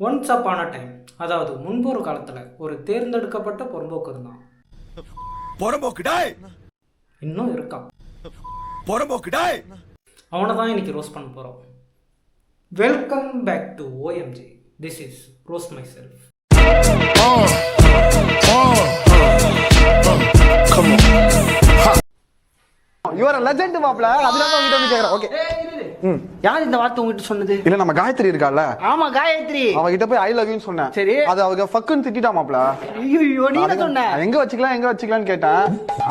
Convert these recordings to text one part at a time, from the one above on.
Once அப்பான time, அதாவது முன்பு ஒரு காலத்தில் ஒரு தேர்ந்தெடுக்கப்பட்ட பொறம்போக்கு இருந்தான். இன்னும் இருக்கான். அவனை தான் இன்னைக்கு ரோஸ்ட் பண்ண போகிறோம். Welcome back to OMG. This is roast myself. You are a legend மாப்ள. அதனால உன்கிட்ட வந்து கேக்குறேன். ஓகே. யார் இந்த வார்த்தை உங்ககிட்ட சொன்னது? இல்ல நம்ம காயத்ரி இருக்கால. ஆமா காயத்ரி. அவ கிட்ட போய் ஐ லவ் யூ ன்னு சொன்னேன். சரி. அது அவங்க ஃபக்குன்னு திட்டிட்டா மாப்ள. ஐயோ நீ என்ன சொன்ன? எங்க வச்சுக்கலாம்னு கேட்டேன்.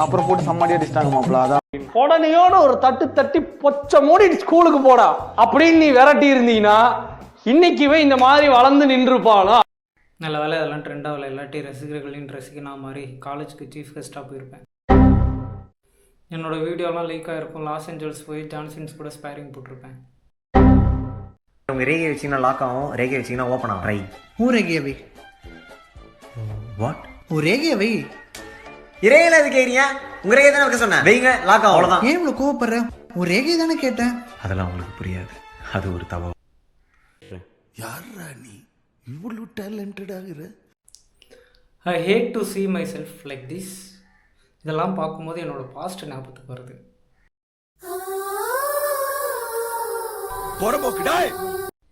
அப்புறம் போட்டு சம்மடியா அடிச்சிட்டாங்க மாப்ள. அதான் உடனேயோட ஒரு தட்டி பொச்ச மூடி ஸ்கூலுக்கு போடா அப்படின்னு நீ விரட்டி இருந்தீங்கன்னா இன்னைக்குவே இந்த மாதிரி வளர்ந்து நின்றுப்பாளா? நல்ல வேலை அதெல்லாம் ட்ரெண்டாகல. இல்லாட்டி ரசிகர்களின் ரசிகனா மாதிரி காலேஜுக்கு சீஃப் கெஸ்ட்டாக போயிருப்பேன். என்னோட வீடியோலாம் லீக் ஆகிருக்கும். லாஸ் ஏஞ்சல்ஸ் போய் ஜான்சன்ஸ் கூட ஸ்பேரிங் போட்டிருப்பேன். உங்கள் ரேகை வச்சிங்கன்னா லாக் ஆகும், ரேகை வச்சிங்கன்னா ஓப்பன் ஆகும். ரை ரேகையவை வாட் ரேகையவை இரேகையில் அது கேட்குறீங்க? உங்கள் ரேகை தானே இருக்க சொன்னேன். வைங்க லாக் ஆகும், அவ்வளோதான். ஏன் இவ்வளோ கோவப்படுற? ஒரு ரேகை தானே கேட்டேன். அதெல்லாம் உங்களுக்கு புரியாது. அது ஒரு தவறு. யாரா நீ இவ்வளவு டேலண்டட் ஆகுற? I hate to see myself like this. இதெல்லாம் பார்க்கும்போது என்னோட பாஸ்ட் ஞாபகத்துக்கு வருது.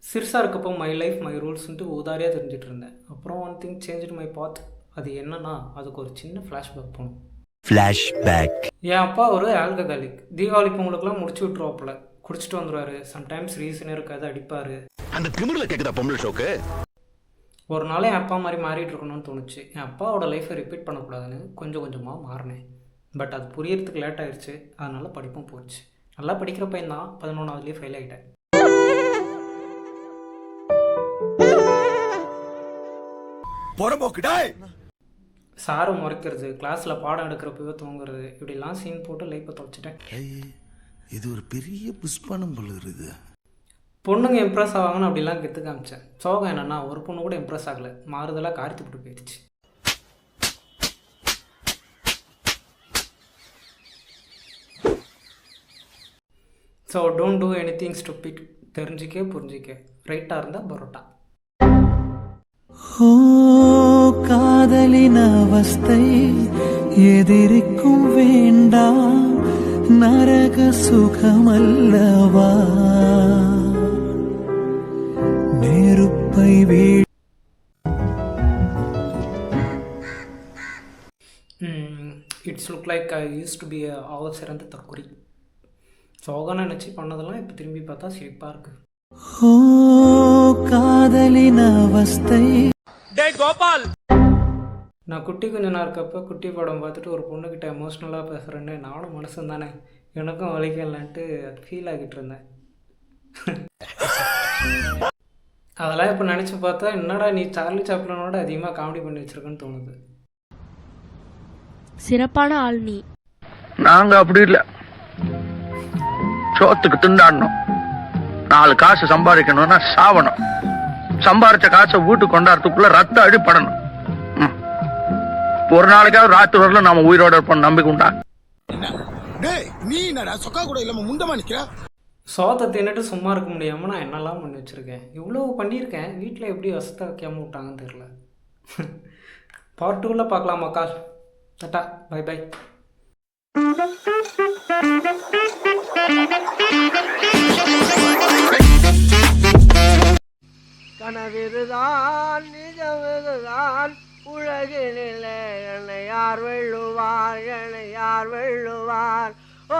சிறுசாக இருக்கப்போ மை லைஃப் மை ரூல்ஸ்ன்ட்டு உதாரியாக தெரிஞ்சிட்டு இருந்தேன். அப்புறம் one thing change my path. அது என்னன்னா, அதுக்கு ஒரு சின்ன ஃப்ளாஷ்பேக் போகணும். என் அப்பா ஒரு ஆல்கஹாலிக். தீபாவளி பொங்கலுக்குலாம் முடிச்சு விட்டுருவாப்புல. குடிச்சிட்டு வந்துடுவார். சம்டைம்ஸ் ரீசன் இருக்காது, அடிப்பார். அந்த திமிர்ல கேக்குதா பொம்பளை ஷோக்கு? ஒரு நாள் என் அப்பா மாதிரி மாறிட்டு இருக்கணும்னு தோணுச்சு. என் அப்பாவோட லைஃப்பை ரிப்பீட் பண்ணக்கூடாதுன்னு கொஞ்சம் கொஞ்சமாக மாறினேன். பட் அது புரியறதுக்கு லேட் ஆயிடுச்சு. அதனால் படிப்பும் போச்சு. நல்லா படிக்கிற பையன் தான். 11ஆவதுலேயே ஃபெயில் ஆகிட்டேன். சாரை முறைக்கிறது, கிளாஸில் பாடம் எடுக்கிறப்பவே தூங்குறது, இப்படிலாம் சீன் போட்டு லைஃப்பை தொலைச்சிட்டேன். இது ஒரு பெரிய புஷ்பனம் போல இருக்குது. பொண்ணுங்க இம்ப்ரெஸ் ஆவாங்கன்னு அப்படிலாம் கெத்து காமிச்சேன். சோகம் என்னன்னா, ஒரு பொண்ணு கூட இம்ப்ரெஸ் ஆகலை. மாறுதலாக கார்த்தி போட்டு போயிடுச்சு. So don't do anything stupid. தெரிஞ்சிக்க புரிஞ்சிக்க. ரைட்டாக இருந்தால் பரோட்டா. காதலின் அவஸ்தை எதிரிக்கும் வேண்டாம், நரக சுகமல்லவா, நெருப்பை it's look like I use to be ஆக சிறந்த தற்கொலை. சோகனை நினச்சி பண்ணதெல்லாம் இப்போ திரும்பி பார்த்தா சிரிப்பாக இருக்கு. காதலின் அவஸ்தை. கோபால், நான் குட்டி கொஞ்சம் இருக்கப்போ குட்டி படம் பார்த்துட்டு ஒரு பொண்ணுக்கிட்ட எமோஷ்னலாக பேசுகிறேன்னு நானும் மனுஷன் தானே, எனக்கும் வலிக்கலான்ட்டு ஃபீல் ஆகிட்டு இருந்தேன். அதெல்லாம் இப்போ நினச்சி பார்த்தா என்னடா நீ சார்லி சாப்ளினோட அதிகமாக காமெடி பண்ணி வச்சிருக்கேன்னு தோணுது. சிறப்பான ஆள் நீ. நாங்க அப்படி இல்லை. சோத்துக்கு திண்டாடணும். 4 காசு சம்பாதிக்கணும்னா சாவணும். சம்பாரிச்ச காசை வீட்டுக்கு கொண்டாடுறதுக்குள்ள ரத்த அடிப்படணும். ஒரு நாளைக்காவது ராத்திரி வரல நாம உயிரோட இருப்போம் நம்பிக்கை உண்டா? நீ என்னடா சொக்கா கூட இல்லாம முண்டமா நிக்கிற? சோத்தை தின்னுட்டு சும்மா இருக்க முடியாமல் நான் என்னெல்லாம் பண்ணி வச்சுருக்கேன். இவ்வளோ பண்ணியிருக்கேன். வீட்டில் எப்படி வசத்தை வைக்காமல் விட்டாங்கன்னு தெரியல. பார்ட் 2ல பார்க்கலாம் மக்கள். டாடா, பை பை. கனவிதுதான் நிஜமிதுதான், உலகினிலே என்னை யார் வெல்லுவார், என்னை யார் வெல்லுவார்? ஓ